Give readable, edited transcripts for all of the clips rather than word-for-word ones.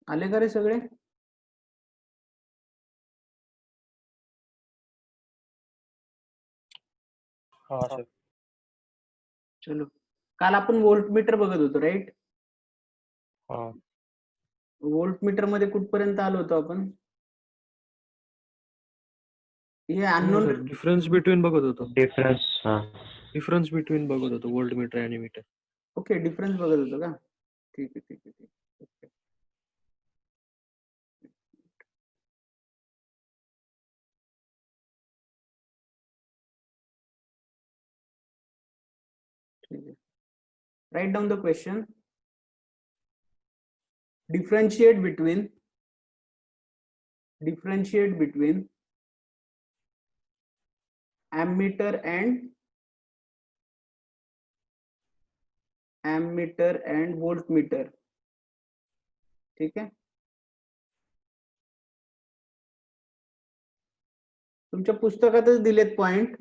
आले का रे सगळे? हाँ सर. चलो, काल आपण व्होल्ट मीटर बघत होतो, राईट? हाँ. व्होल्ट मीटर मध्ये कुठपर्यंत आलो होतो आपण? हे अननोन सर डिफरन्स बिटवीन बघत होतो. डिफरेंस. हाँ. डिफरन्स बिटवीन बघत होतो वोल्ट मीटर आणि मीटर. ओके, डिफरन्स बघत होतो का? ठीक आहे, ठीक आहे, ठीक आहे. ओके. ठीक आहे. Write down the question. Differentiate between differentiate between ammeter and voltmeter. ठीक आहे. तुमच्या पुस्तकातच दिलेत पॉइंट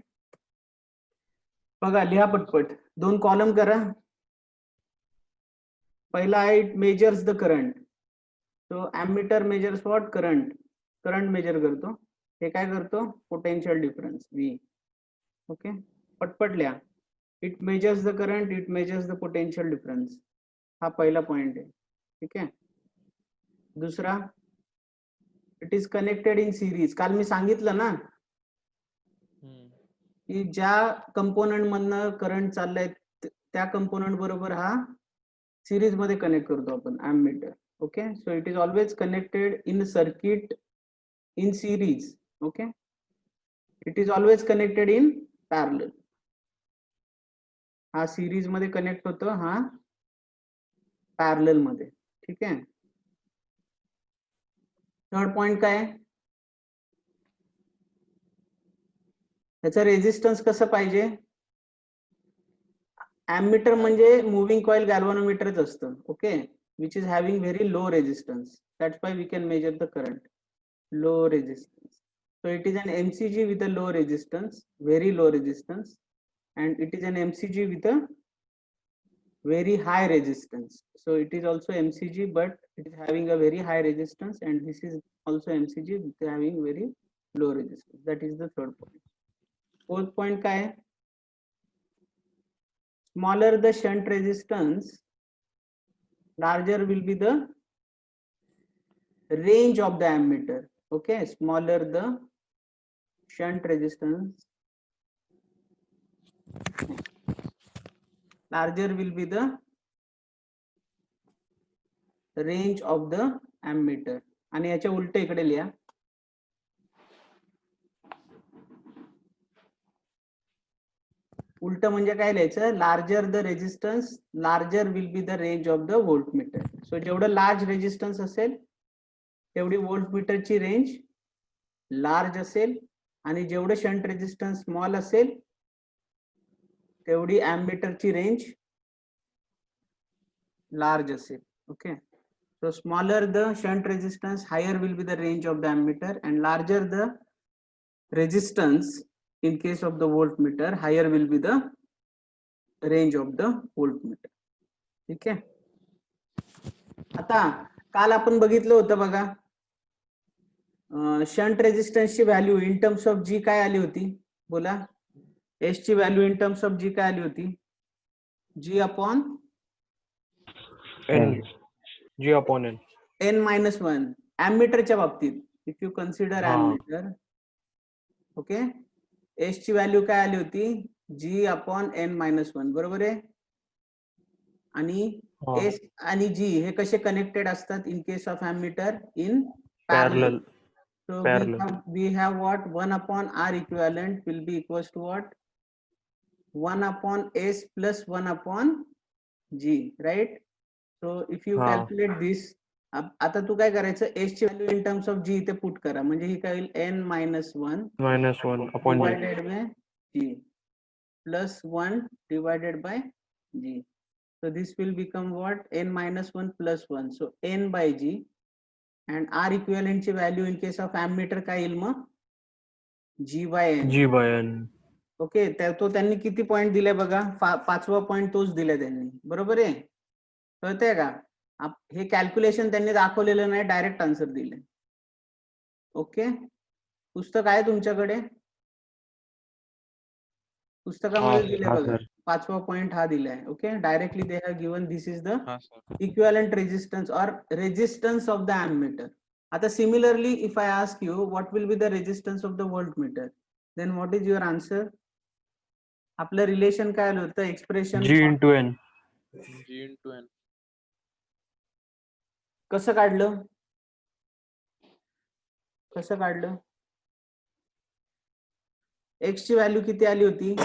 बघा, लिहा पटपट. 2 कॉलम करा. पहिला आहे it measures the current. So ammeter measures what? Current measure करतो. हे काय करतो? Potential difference V. ओके, पटपट लिहा. It measures the current, it measures the potential difference. हा पहिला पॉइंट आहे. ठीक आहे. दुसरा, it is connected in series. काल मी सांगितलं ना की ज्या कंपोनंट मधनं करंट चाललाय त्या कंपोनंट बरोबर हा सिरीज मध्ये कनेक्ट करतो आपण ammeter. Okay, so it is always connected in circuit in series. Okay, it is always connected in parallel. हा सिरीज मध्ये कनेक्ट होतो, हा पॅरलल मध्ये. ठीक आहे. थर्ड पॉइंट काय? त्याचं रेजिस्टन्स कसं पाहिजे? ammeter म्हणजे मूव्हिंग कॉइल गॅल्व्हनोमीटरच असतं. Okay, which is having very low resistance. That's why we can measure the current. Low resistance. So it is an MCG with a low resistance, very low resistance, and it is an MCG with a very high resistance. So it is also MCG, but it is having a very high resistance, and this is also MCG with having very low resistance. That is the third point. Fourth point काय? Smaller the shunt resistance, larger will be the range of the ammeter. Okay, smaller the shunt resistance, larger will be the range of the ammeter. आणि याच्या उलट इकडे लिहा. उलट म्हणजे काय लिहायचं? Larger the resistance, larger will be the range of the voltmeter. So जेवढं लार्ज रेजिस्टन्स असेल तेवढी व्होल्टमीटरची रेंज लार्ज असेल, आणि जेवढं शंट रेजिस्टन्स स्मॉल असेल तेवढी ammeterची रेंज लार्ज असेल. Okay, so smaller the shunt resistance, higher will be the range of the ammeter, and larger the resistance in case of the voltmeter, higher will be the range of the voltmeter. ठीक आहे. आता काल आपण बघितलं होतं बघा, shunt रेजिस्टन्सची value in terms of G काय आली होती? बोला. एस ची value in terms of G काय आली होती? G upon N. G upon N. n-1 ammeterच्या बाबतीत. If you consider ammeter, okay, S ची व्हॅल्यू काय आली होती? G upon n-1. बरोबर आहे. आणि एस आणि जी हे कसे कनेक्टेड असतात in case of ammeter? In parallel. So we have what? 1 upon R equivalent will be equals to what? 1 upon S plus 1 upon G, right? So if you calculate this, आता तू काय करायचं? S ची value in terms of G इथे put करा, म्हणजे ही काय होईल? n-1 upon G divided by G plus 1 divided by G. So this will become what? n-1 plus 1. So n by G. And R equivalent ची value in case of ammeter काय येईल मग? G by N. Okay, तो त्यांनी किती point दिले बघा? 5वा point तोच दिलाय त्यांनी. बरोबर आहे. कळतंय का? हे कॅल्क्युलेशन त्यांनी दाखवलेलं नाही, डायरेक्ट आन्सर दिले. ओके, पुस्तक आहे तुमच्याकडे? पुस्तकामध्ये दिले बघा. 5वा पॉइंट हा दिलाय. Okay, directly they have given this is the equivalent resistance or resistance of the ammeter. आता similarly if I ask you what will be the resistance of the voltmeter, then what is your answer? आपलं relation काय आलं होतं? Expression G into N. कसं काढलं? X ची value किती आली होती?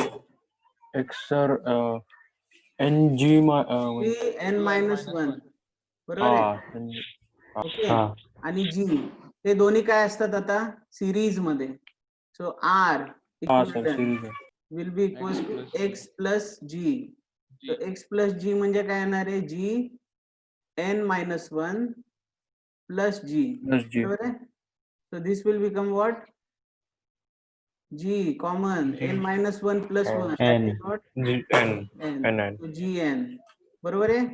X sir NG n-1. बरोबर आहे. ओके, आणि जी हे दोन्ही काय असतात आता सिरीज मध्ये. सो आर हा सर सिरीज आहे. Will be equal to x plus G. X plus G म्हणजे काय येणार आहे, G N minus one plus G, plus G बरोबर आहे. So this will become what, G common G. N minus one plus one, N. What G N N, N. G N, बरोबर आहे.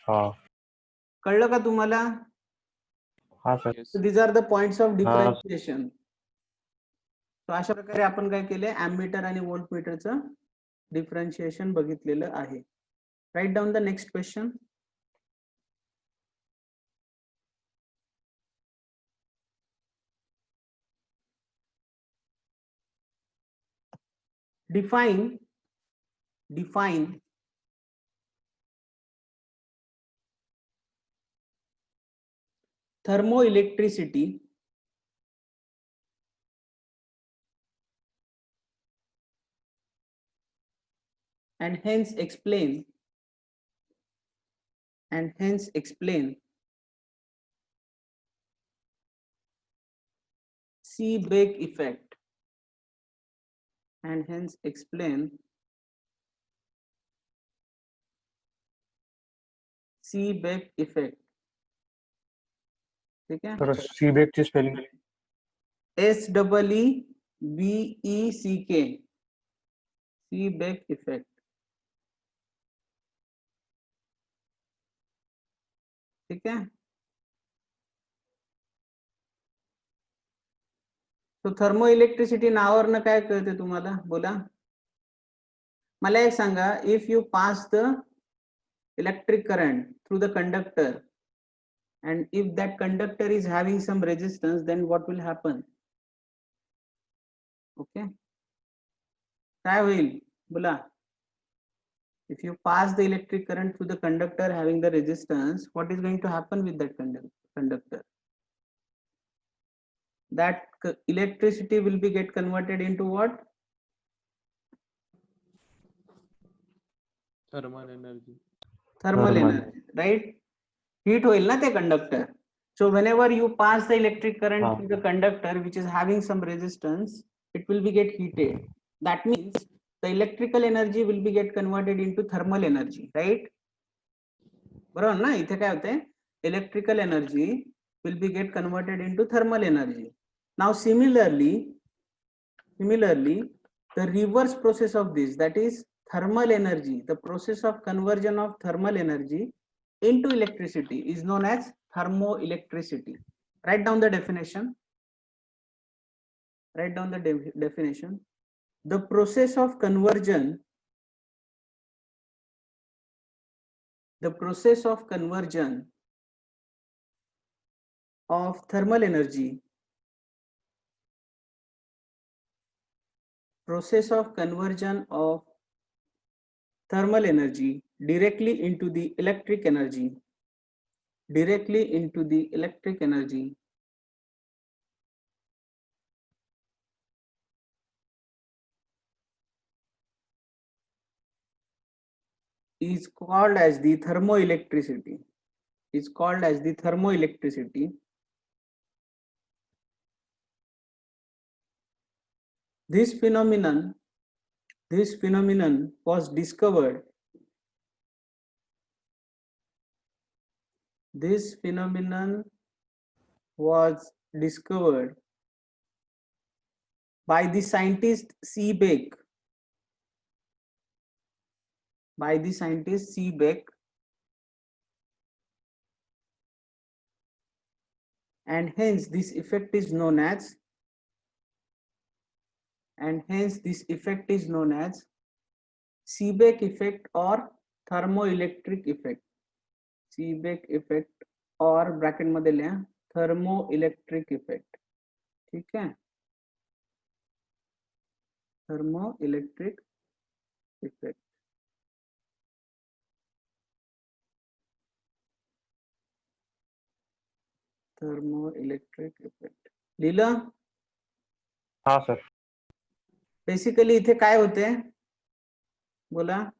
हा कळलं का तुम्हाला? हा sir. These are the points of हा डिफरन्शिएशन. तर अशा प्रकारे आपण काय केलंय, एमीटर आणि व्होल्टमीटरचं डिफरन्शिएशन बघितलेलं आहे. Write down the next question. define thermoelectricity and hence explain Seebeck effect and hence explain Seebeck effect. ठीक है, तर सीबेक ची स्पेलिंग SEEBECK, Seebeck effect. ठीक है. तो थर्मो इलेक्ट्रिसिटी नावावरनं काय कळते तुम्हाला, बोला. मला एक सांगा, if you pass the electric current through the conductor and if that conductor is having some resistance, then what will happen? Okay, काय होईल बोला. If you pass the electric current through the conductor having the resistance, what is going to happen with that conductor? That electricity will be get converted into what? Thermal energy. Thermal energy, right? Heat होईल ना ते conductor. So whenever you pass the electric current through the conductor which is having some resistance, it will be get heated. That means the electrical energy will be get converted into thermal energy, right? बरोबर ना, इथे काय होते, electrical energy will be get converted into thermal energy. Now similarly the reverse process of this, that is thermal energy, the process of conversion of thermal energy into electricity is known as thermoelectricity. Write down the definition. The process of conversion of thermal energy directly into the electric energy is called as the thermoelectricity. This phenomenon was discovered by the scientist Seebeck, and hence this effect is known as Seebeck effect or thermoelectric effect. Seebeck effect और bracket मध्ये लिहा thermoelectric effect. ठीक है, thermoelectric effect. लिहिलं. हा sir. Basically इथे काय होते बोला,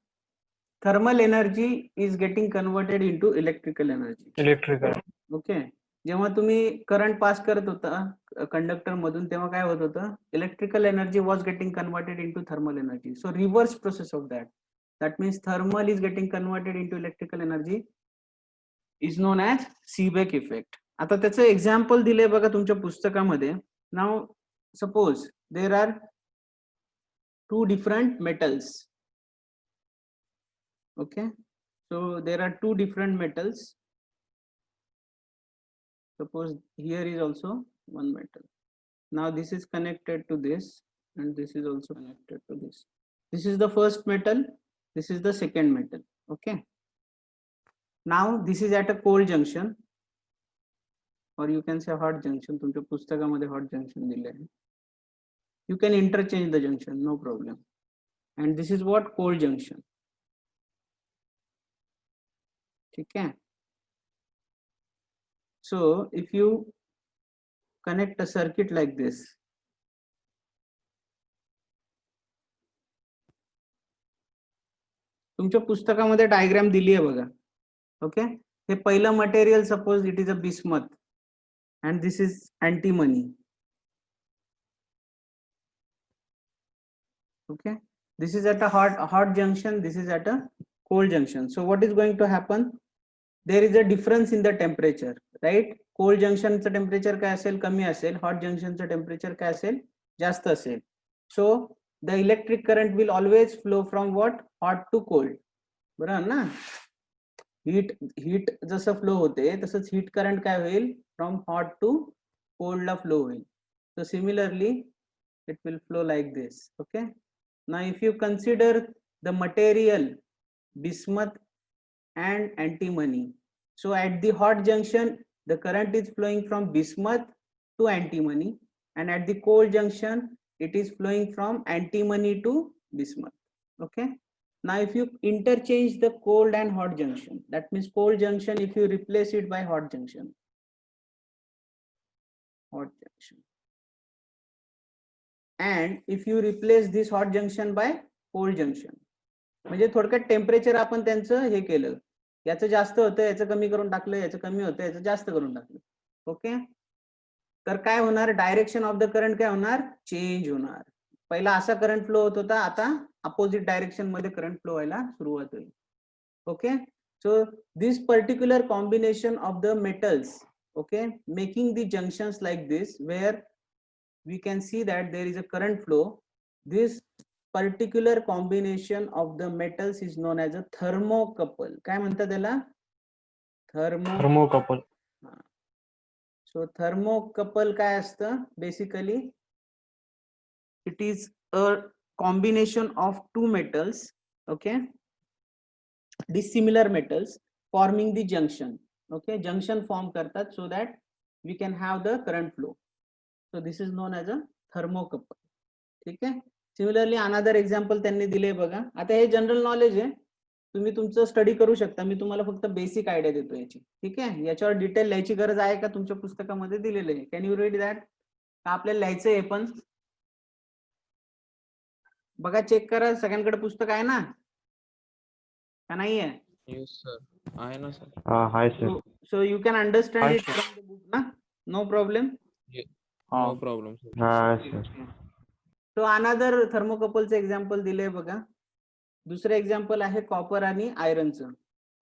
thermal energy is getting converted into electrical energy. Electrical. Okay, जेव्हा तुम्ही करंट पास करत होता कंडक्टर मधून तेव्हा काय होत होतं, electrical energy was getting converted into thermal energy. So reverse process of that means thermal is getting converted into electrical energy is known as Seebeck effect. आता त्याचं एक्झाम्पल दिले बघा तुमच्या पुस्तकामध्ये. नाव suppose there are two different metals. Okay, so there are two different metals. Suppose here is also one metal. Now this is connected to this and this is also connected to this. This is the first metal, this is the second metal. Okay, now this is at a cold junction or you can say hot junction. तुमच्या पुस्तकामध्ये hot junction दिले आहे. You can interchange the junction, no problem. And this is what cold junction. ठीक है. So if you connect a circuit like this, तुमच्या पुस्तकामध्ये diagram दिली आहे बघा. ओके, हे पहिलं material suppose it is a bismuth and this is antimony. Okay, this is at a hot junction, this is at a cold junction. So what is going to happen? There is a difference in the temperature, right? Cold junction चं temperature काय असेल, कमी असेल. Hot junction चं temperature काय असेल, जास्त असेल. So the electric current will always flow from what, hot to cold. बरोबर ना. हीट जसं फ्लो होते तसंच हीट करंट काय होईल, फ्रॉम हॉट टू कोल्ड ला फ्लो होईल. So similarly it will flow like this. Okay, now if you consider the material bismuth and antimony, so at the hot junction the current is flowing from bismuth to antimony and at the cold junction it is flowing from antimony to bismuth. Okay, now if you interchange the cold and hot junction, that means cold junction if you replace it by hot junction, and if you replace this hot junction by cold junction, म्हणजे थोडक्यात temperature आपण त्यांचं हे केलं, याचं जास्त होतं याचं कमी करून टाकलं, याचं कमी होतं याचं जास्त करून टाकलं. ओके, तर काय होणार, डायरेक्शन ऑफ द करंट काय होणार, चेंज होणार. पहिला असा करंट फ्लो होत होता, आता अपोजिट डायरेक्शन मध्ये करंट फ्लो व्हायला सुरुवात होईल. Okay, so this particular combination of the metals, okay, making the junctions like this where we can see that there is a current flow. This particular combination of the metals is known as a thermocouple. काय म्हणतात त्याला, thermocouple. सो thermocouple काय असतं, basically it is a combination of two metals, okay, dissimilar metals forming the junction. Okay, junction form करतात so that we can have the current flow. So this is known as a thermocouple. ठीक आहे. Similarly another example त्यांनी दिले बघा. आता हे general knowledge आहे, तुम्ही तुमचं स्टडी करू शकता. मी तुम्हाला फक्त बेसिक आयडिया देतो याची. ठीक आहे, याच्यावर डिटेल लिहायची गरज आहे का, तुमच्या पुस्तकामध्ये दिलेलं आहे. Can you read that? आपल्याला लिहायचं आहे, पण बघा चेक करा सगळ्यांकडे पुस्तक आहे ना, का नाही आहे? Yes sir, आहे ना sir. Hi sir. So you can understand Hi, it from the book ना, no problem. No problem sir. Hi sir. So another थर्मोकपलचं एक्झाम्पल दिलंय बघा. दुसरं एक्झाम्पल आहे कॉपर आणि आयरनचं.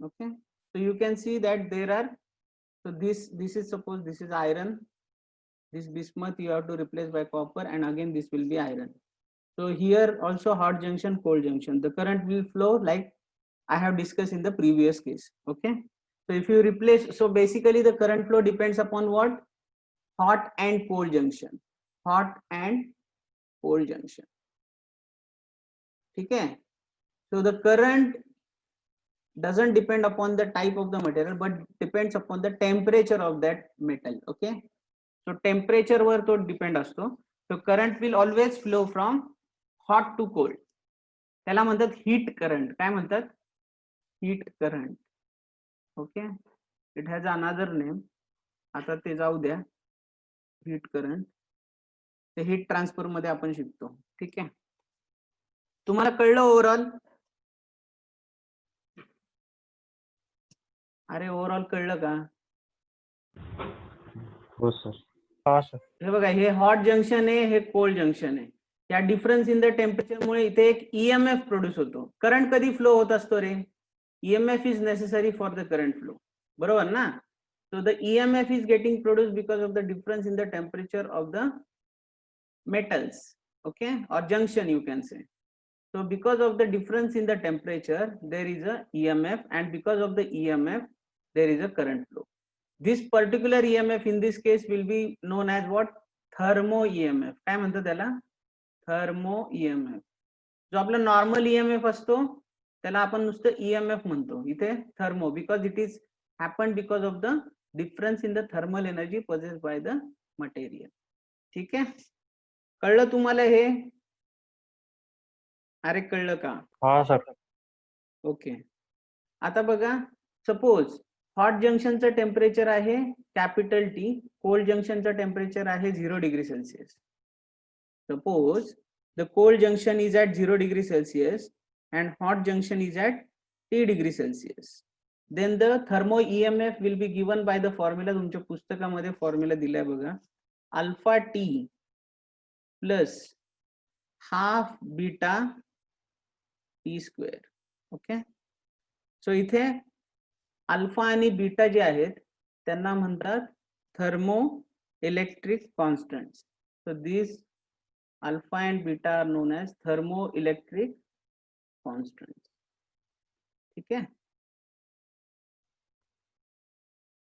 Okay, so you can see that there are, so this is suppose this is iron, this bismuth you have to replace by copper and again this will be iron. So here also hot junction, cold junction, the current will flow like I have discussed in the previous case. Okay, so if you replace, so basically the current flow depends upon what, hot and cold junction, hot and cold junction. ठीक है. So the current doesn't depend upon the type of the material but depends upon the temperature of that metal. Okay, so temperature वर तो depend असतो. So current will always flow from hot to cold. त्याला म्हणतात heat current. काय म्हणतात, heat current. Okay, it has another name. आता ते जाऊ द्या. heat current ते heat transfer मध्ये आपण शिकतो. ठीक आहे, तुम्हाला कळलं ओव्हरऑल? अरे ओव्हरऑल कळलं का? हो सर. हा सर. हे बघा, हे हॉट जंक्शन आहे, हे कोल्ड जंक्शन आहे. या डिफरन्स इन द टेम्परेचरमुळे इथे एक ईएमएफ प्रोड्यूस होतो. करंट कधी फ्लो होत असतो रे? EMF is necessary for the current flow, बरोबर ना? So the EMF is getting produce because of the difference in the temperature of the metals, okay, or junction you can say. So because of the difference in the temperature there is a EMF, and because of the EMF there is a current flow. This particular EMF in this case will be known as what? Thermo EMF. काय म्हणतात त्याला? Thermo EMF. जो आपला normal EMF असतो त्याला आपण नुसतं EMF म्हणतो. इथे thermo, because it is happened because of the difference in the thermal energy possessed by the material. ठीक आहे, कळलं तुम्हाला हे? अरे कळलं का? हा सर. ओके. आता बघा, सपोज हॉट जंक्शनचं टेम्परेचर आहे कॅपिटल टी, कोल्ड जंक्शनचं टेम्परेचर आहे 0 degree Celsius. Suppose the cold junction is at 0 degree Celsius and hot junction is at T degree Celsius. Then the thermo EMF will be given by the formula. तुमच्या पुस्तकामध्ये formula दिलाय बघा, alpha T plus half beta T square. Okay, so इथे alpha आणि beta जे आहेत त्यांना म्हणतात thermo electric constants. So this alpha and beta are known as thermo electric constants. ठीक आहे.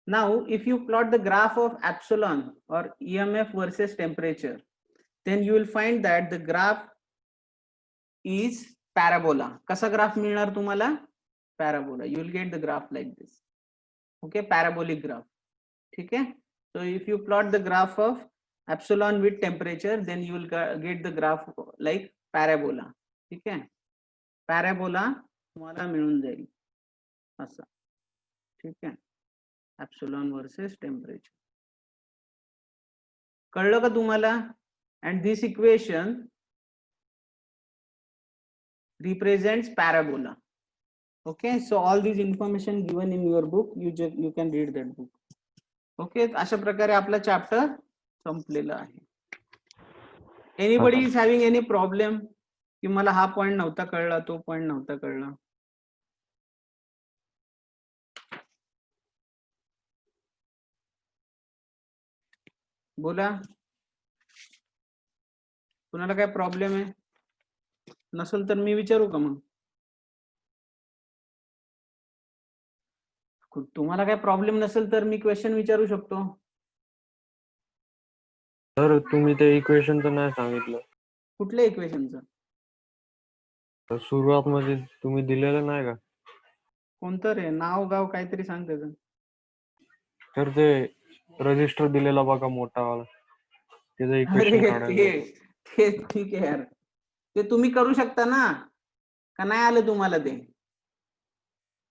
Now if you plot the graph of epsilon or EMF versus temperature, then you will find that the graph is parabola. कसा graph मिळणार तुम्हाला? Parabola. You will get the graph like this. Okay, parabolic graph. ठीक आहे. So if you plot the graph of epsilon with temperature, then you will get the graph like parabola. ठीक आहे, parabola तुम्हाला मिळून जाईल असं. ठीक आहे, epsilon versus temperature. कळलं का तुम्हाला? And this equation represents parabola. Okay, so all these information given in your book, you can read that book. Okay, अशा प्रकारे आपला चॅप्टर संपलेला आहे. Anybody is having any problem की मला हा पॉइंट नव्हता कळला, तो पॉइंट नव्हता कळला? बोला, कुणाला काय प्रॉब्लेम आहे? नसेल तर मी विचारू का मग? तुम्हाला काय प्रॉब्लेम नसेल तर मी क्वेश्चन विचारू शकतो. सर तुम्ही ते इक्वेशनचं नाही सांगितलं. कुठल्या इक्वेशनचं? सुरुवात मध्ये तुम्ही दिलेलं नाही का? कोणतं रे? नाव गाव काहीतरी सांग त्याचं. तर ते रजिस्टर दिलेला बघा मोठा वाला, त्याचं इक्वेशन अरे काढायचं. ते ठीक आहे यार, ते तुम्ही करू शकता ना, का नाही आलं तुम्हाला ते?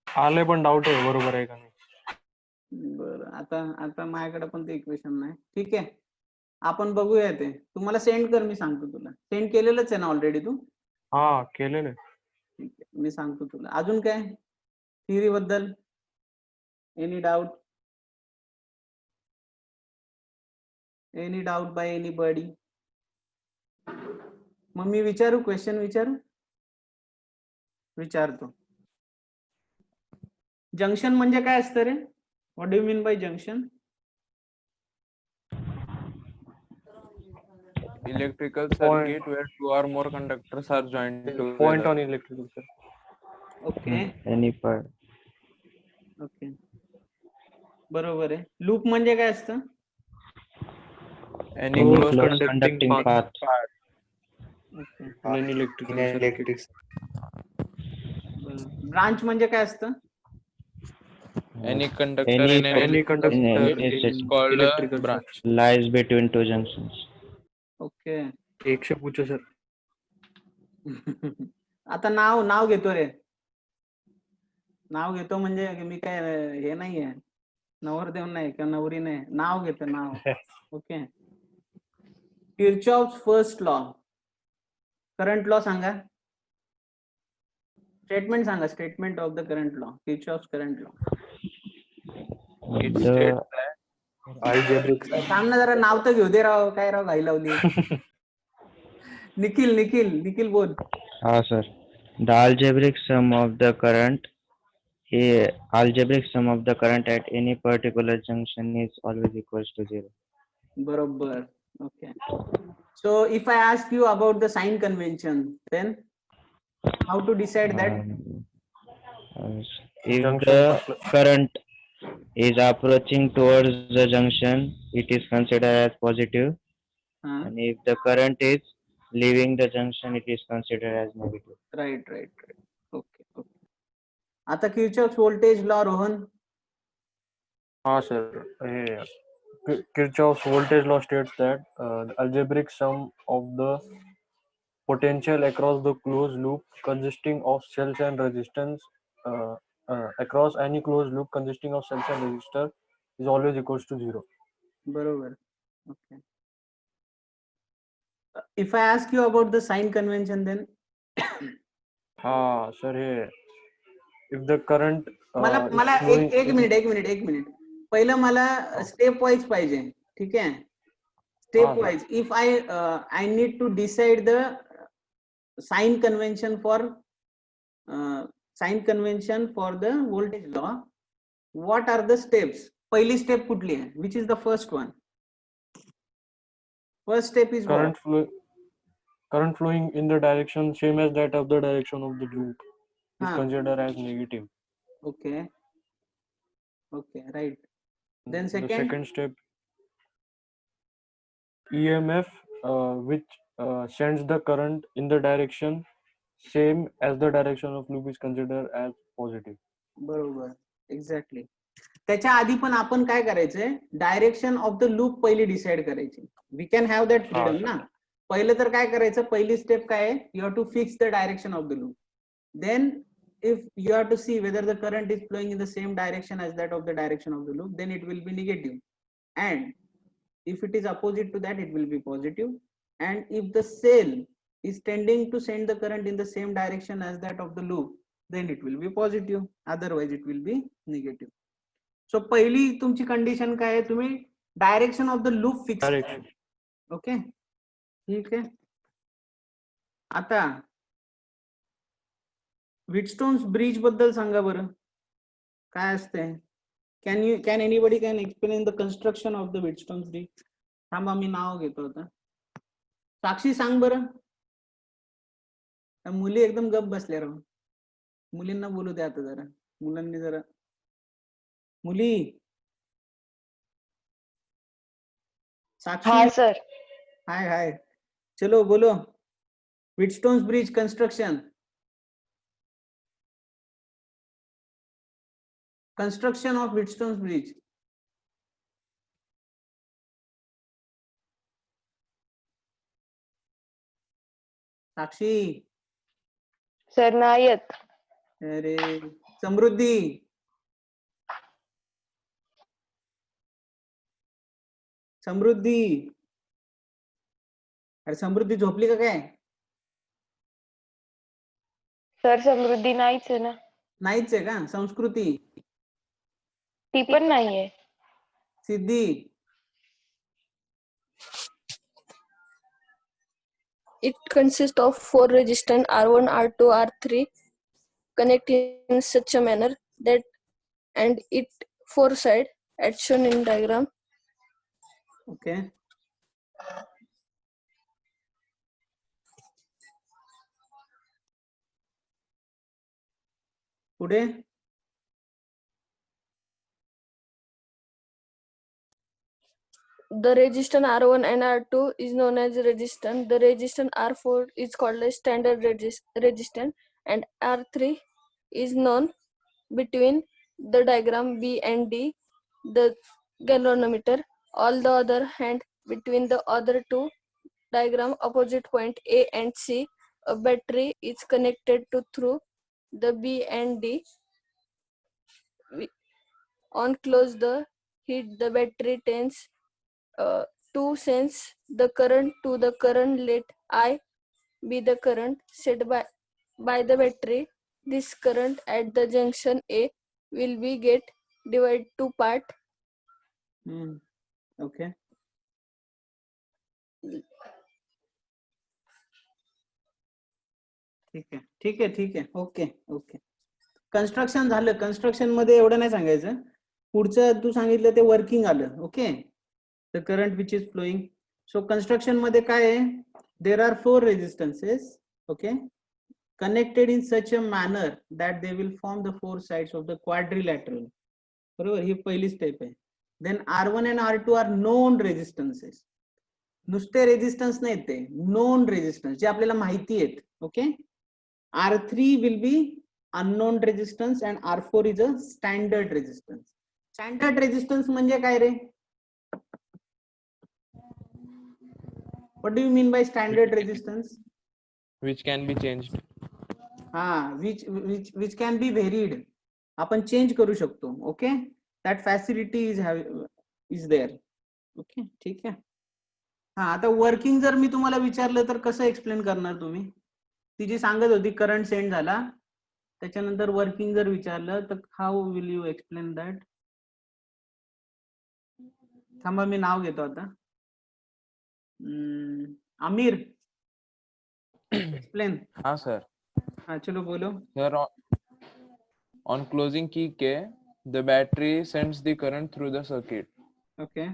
आले पण डाऊट आहे बरोबर आहे का नाही. बरं, आता माझ्याकडे पण ते इक्वेशन नाही. ठीक आहे, आपण बघूया ते. तुम्हाला सेंड कर, मी सांगतो तुला. सेंड केलेलंच आहे ना ऑलरेडी तू? हा केलेलं आहे. ठीक आहे, मी सांगतो तुला. अजून काय थिअरी बद्दल? Any doubt? Any doubt by anybody? मग मी विचारू, क्वेश्चन विचारू? विचारतो. जंक्शन म्हणजे काय असतं रे? What do you mean by junction? Electrical circuit where two or more conductors are joined point together. On electrical sir. Okay any point. Okay, बरोबर आहे. लूप म्हणजे काय असतं? Any Close close conducting conducting path. path. Okay, electrical circuit. Branch म्हणजे काय असतं? Any conductor Any in an Any conductor any is called a electrical branch. lies between two junctions. Okay. 100 पूछो sir. आता नाव घेतो रे. नाव घेतो म्हणजे मी काय हे नाहीये, नवरदेव नाही किंवा नवरी नाही. नाव घेतो, नाव. Okay. Kirchhoff's first law. Current law सांगा. स्टेटमेंट सांगा, statement of the current law. Kirchhoff's current law. It The states that Algebraic. थांब ना जरा, नाव तर घेऊ दे राव, काय राव घाई लावली. निखिल बोल. Sir. The algebraic sum of the current at any particular junction is always equals to 0. बरोबर. Okay. So if I ask you about the sign convention, then how to decide that? If Junction the for current is approaching towards the junction, it is considered as positive, Huh? and if the current is leaving the junction, it is considered as negative. Right. Okay. आता Kirchhoff's voltage law, Rohan. हाँ sir, Kirchhoff's voltage law states that the algebraic sum of the potential across the closed loop consisting of cells and resistance across any closed loop consisting of cells and resistor is always equals to 0. बरोबर. Okay. If I ask you about the sign convention, then हाँ sir, हे if the current is मला flowing एक in, मिनिट. पहिलं मला stepwise पाहिजे. ठीक आहे. Stepwise. If I need to decide the sign convention for the voltage law, what are the steps? पहिली स्टेप कुठली आहे? Which is the first one? First step is what? current flowing in the direction same as that of the direction of the loop is Huh. considered as negative. Okay, right. Then The second step, EMF which sends the current in the direction same as the direction of loop is considered as positive. बरोबर, exactly. त्याच्या आधी पण आपण काय करायचंय, direction of the loop पहिली decide करायची. We can have that freedom ना. पहिलं तर काय करायचं, पहिली स्टेप काय आहे, you have to fix the direction of the loop. Then if you have to see whether the current is flowing in the same direction as that of the direction of the loop, then it will be negative, and if it is opposite to that, it will be positive. And if the cell is tending to send the current in the same direction as that of the loop, then it will be positive, otherwise it will be negative. So पहिली तुमची condition काय आहे, तुम्ही direction of the loop fix करा. Okay, ठीक आहे. आता व्हिटस्टोन्स bridge बद्दल सांगा बरं, काय असते. Can anybody can explain the construction of the Wheatstone's bridge? थांबा, मी नाव घेतो आता. साक्षी सांग बरं. मुली एकदम गप बसल्या राव. मुलींना बोलू द्या आता जरा. मुलांनी जरा. मुली. साक्षी. हाँ सर. हाय. चलो बोलो. Wheatstone's bridge construction. Construction of Wheatstone's bridge. Sakshi. Sir नाही येत. अरे समृद्धी. अरे समृद्धी झोपली का काय? सर समृद्धी नाहीच आहे ना. नाहीच आहे का? संस्कृती. ती पण नाहीये. सिद्धी. It consists of 4 resistors R1, R2, R3 connected in such a manner that and it 4 sides as shown in diagram. Okay. पुढे. The resistance R1 and R2 is known as resistance. The resistance R4 is called a standard resistance, and R3 is known between the diagram B and D, the galvanometer. On the other hand, between the other two diagram opposite point A and C, a battery is connected to through the B and D. On close the heat, the battery tends to sense the current to the current. Let I be the current set by the battery. This current at the junction A will be get divided to part. Okay ठीक आहे okay okay. Construction झालं. Construction मध्ये एवढं नाही सांगायचं. पुढचं तू सांगितलं ते वर्किंग आलं. Okay, the current which is flowing. So construction मध्ये काय आहे, there are 4 resistances. Okay, connected in such a manner that they will form the 4 sides of the quadrilateral. बरोबर, ही पहिली स्टेप आहे. Then R1 and R2 are known resistances. नुसते resistance नाहीत ते, known resistance जे आपल्याला माहिती आहेत. Okay, R3 will be unknown resistance and R4 is a standard resistance. Standard resistance म्हणजे काय रे? What do you mean by standard resistance? Which can be changed. which can be varied. आपण change करू शकतो. Okay, that facility is there. Okay, ठीक आहे. हा, आता वर्किंग जर मी तुम्हाला विचारलं तर कसं एक्सप्लेन करणार तुम्ही? ती जी सांगत होती करंट सेंड झाला, त्याच्यानंतर वर्किंग जर विचारलं तर how will you explain that? थांबा, मी नाव घेतो आता. आमिर, एक्सप्लेन. हाँ sir. हाँ, चलो बोलो. Sir, on closing key K, the battery sends the current through the circuit. Okay,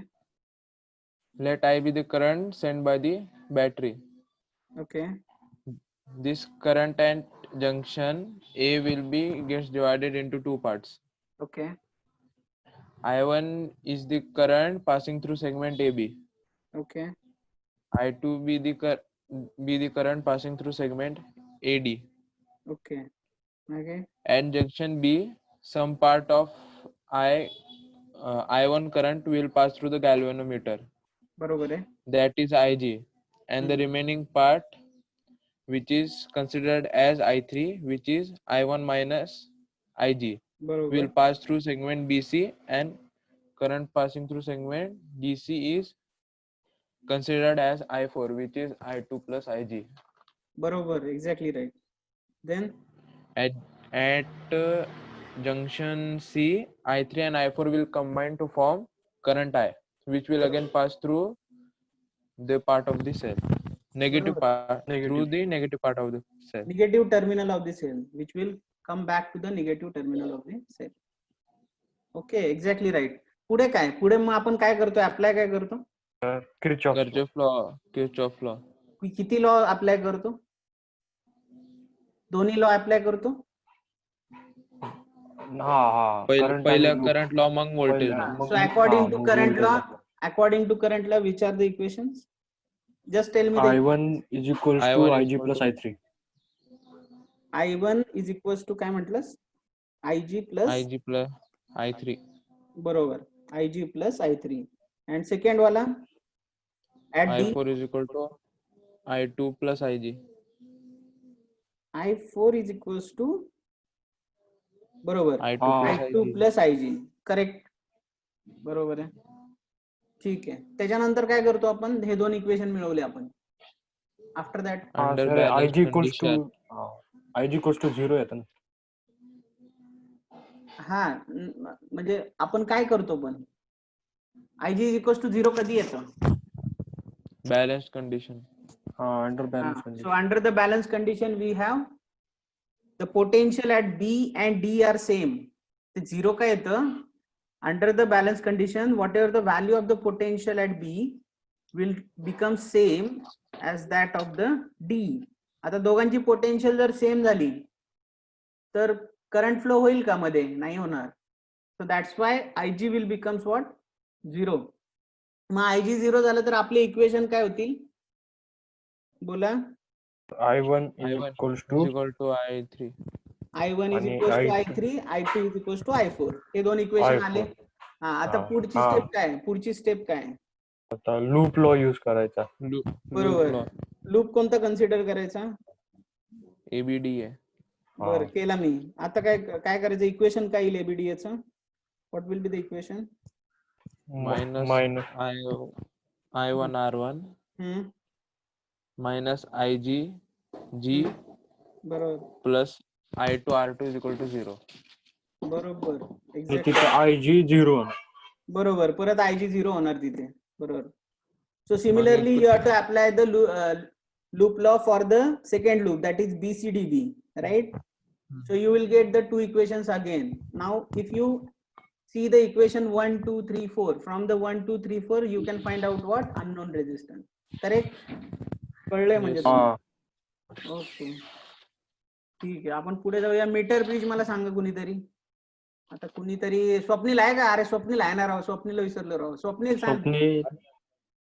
Let I be the current sent by the battery. okay, This current at junction A will be gets divided into 2 parts. okay, I1 is the current passing through segment AB. okay, I2 be the current passing through segment AD. okay, okay, And junction B, some part of I1 current will pass through the galvanometer. बरोबर आहे. That is IG. And the remaining part, which is considered as I3, which is I1 minus IG, will बरोबर, pass through segment BC, and current passing through segment DC is considered as I4, which is I2 plus IG. बरोबर, exactly right. Then At junction C, I3 and I4 will combine to form current I, which will again pass through the part of the cell, negative part, through the negative part of the cell. Negative terminal of the cell which will come back to the negative terminal of the cell. Okay, exactly right. पुढे काय? पुढे मग आपण काय करतो? Apply काय करतो? Kirchhoff law. किती law apply करतो? दोन्ही लॉ अप्लाय करतो. पहिला current law, mug voltage law. So according to current law, which are the equations? Just tell me. I1 is equals to I1 IG plus I3. I1 is equals to काय म्हटलंस? IG plus IG plus I3. बरोबर, IG plus I3. And second वाला at D, I4 is equal to I2 plus IG. I4 is equals to बरोबर I2 I2 plus IG. Correct, बरोबर आहे. ठीक आहे. त्याच्यानंतर काय करतो आपण? हे दोन इक्वेशन मिळवले आपण. After that Under Sir, balanced IG equals to condition. IG equals to 0 येतं ना. हा, म्हणजे आपण काय करतो पण? IG is equals to 0 कधी येतं? Balanced condition. Under balance So condition. under the balance condition we have the potential at B and D are same. The 0 का येतं? Under the balance condition, whatever the value of the potential at B will become same as that of the D. आता दोघांची potential जर same झाली तर current flow होईल का मध्ये? नाही होणार. So that's why IG will becomes what? 0. Mug IG 0 झालं तर आपले इक्वेशन काय होतील? बोला. I1 is I1 equals is to equal to I3. I1 is आणि equals to I2. I3, I2 is equals to I4. हे दोन इक्वेशन आले. हा, आता पुढची स्टेप काय? पुढची स्टेप काय? आता लूप लॉ यूज करायचा. बरोबर. लूप कोणता कन्सिडर करायचा? ABD आहे. बरं, केला मी. आता काय काय करायचं? इक्वेशन काय येईल ABDA चं? What will be the equation? Minus I1 R1 minus IG G बरोबर, plus I2 R2 is equal to 0. बरोबर, तिथे एक्झॅक्टली. IG 0. बरोबर, परत IG 0 होणार तिथे. बरोबर. So similarly you have to apply the loop law for the second loop, that is BCDB, right? So you will get the two equations again. Now if you see the equation 1 2 3 4, from the 1 2 3 4 you can find out what unknown resistance, correct? कळलंय म्हणजे हा okay, ठीक आहे. आपण पुढे जाऊया. Metre bridge मला सांगा कुणीतरी. आता कुणीतरी स्वप्नील आहे का? अरे स्वप्नील आहे ना राव, स्वप्नील विसरलो राव. स्वप्नील सांग. स्वप्नील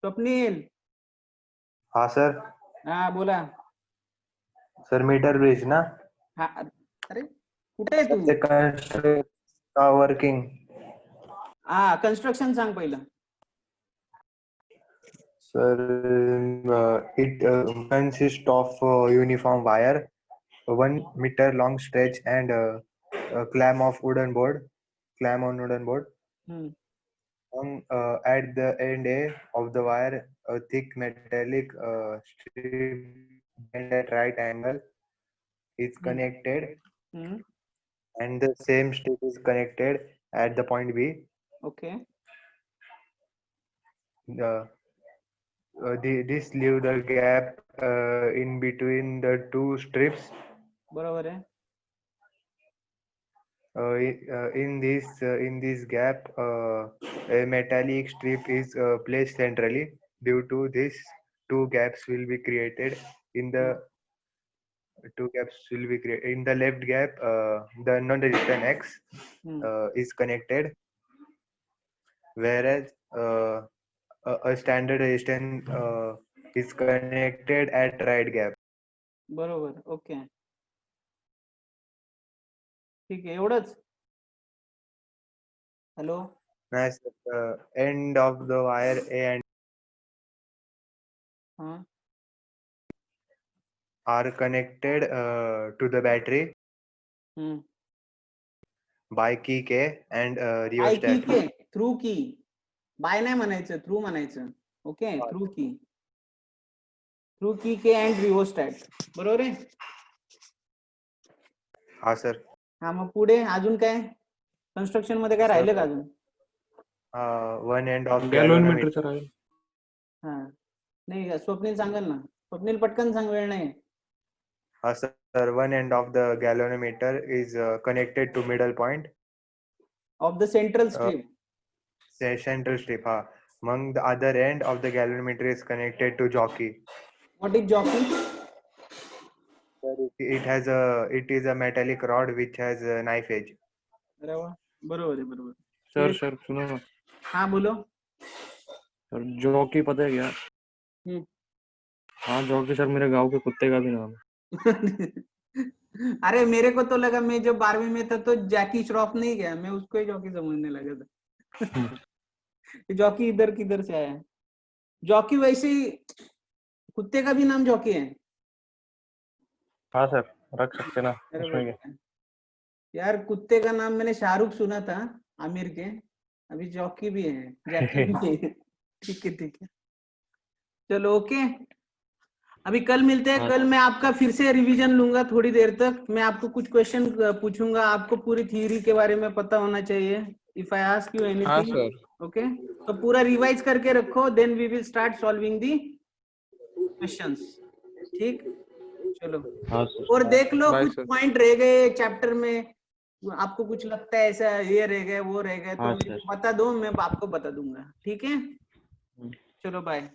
स्वप्नील, हाँ सर. हा बोला. सर मीटर ब्रिज ना. हा अरे कुठे आहे तू? वर्किंग. हा कन्स्ट्रक्शन सांग पहिलं. Sir, it consists of uniform wire, 1 meter long stretch, and a clamp on wooden board. Hmm. At the end of the wire, a thick metallic strip bent at right angle is connected, hmm. and the same strip is connected at the point B. Okay. This leave the gap in between the two strips. बरोबर आहे. In this gap, a metallic strip is placed centrally. Due to this, two gaps will be created. In the left gap, the non-resistant X is connected, whereas a standard resistance is connected at right gap. बरोबर. Okay, ठीक आहे. एवढंच. Hello. Nice. End of the wire A and हा are connected to the battery by key K and by key rheostat. K through key. By नाही म्हणायचं, through म्हणायचं. Okay, through की के अँड रिओस्टॅट. बरोबर आहे. हाँ सर. हा मग पुढे अजून काय कन्स्ट्रक्शन मध्ये काय राहिलं का अजून? One end of गॅल्व्हनोमीटरचं राहील. हा नाही, स्वप्नील सांगाल ना. स्वप्नील पटकन सांग, वेळ नाही. sir, one end of the galvanometer is connected to middle point. Of the central strip. Central strip. Among the other end of the galvanometer is connected to jockey. What is jockey? Sir, it is a metallic rod which has a knife edge. अरे वा, बरोबर आहे. बरोबर. Sir सुनो ना. हाँ बोलो. Sir jockey पता है क्या? हाँ जॉकी सर मेरे गांव के कुत्ते का भी नाम है. अरे मेरे को तो लगा, मैं जब 12वीं में था तो जैकी श्रॉफ नहीं गया, मैं उसको ही जॉकी समझने लगा था. जॉकी इधर किधर से आया? जॉकी वैसे ही कुत्ते का भी नाम जॉकी है. हाँ सर रख सकते ना. अरे यार कुत्ते का नाम मैंने शाहरुख सुना था, आमिर के. अभी जॉकी भी है, जैकी भी है. ठीक है. चलो ओके. अभी कल मिलते हैं. कल मैं आपका फिर से रिवीजन लूंगा थोड़ी देर तक. मैं आपको कुछ क्वेश्चन पूछूंगा. आपको पूरी थ्योरी के बारे में पता होना चाहिए. If I ask you anything, okay, तो पूरा रिवाइज करके रखो. Then we will start solving the questions. ठीक, चलो. और देख लो कुछ पॉइंट रह गए चैप्टर में, आपको कुछ लगता है ऐसा ये रह गए वो रह गए तो बता दो, मैं आपको बता दूंगा. ठीक है, चलो बाय.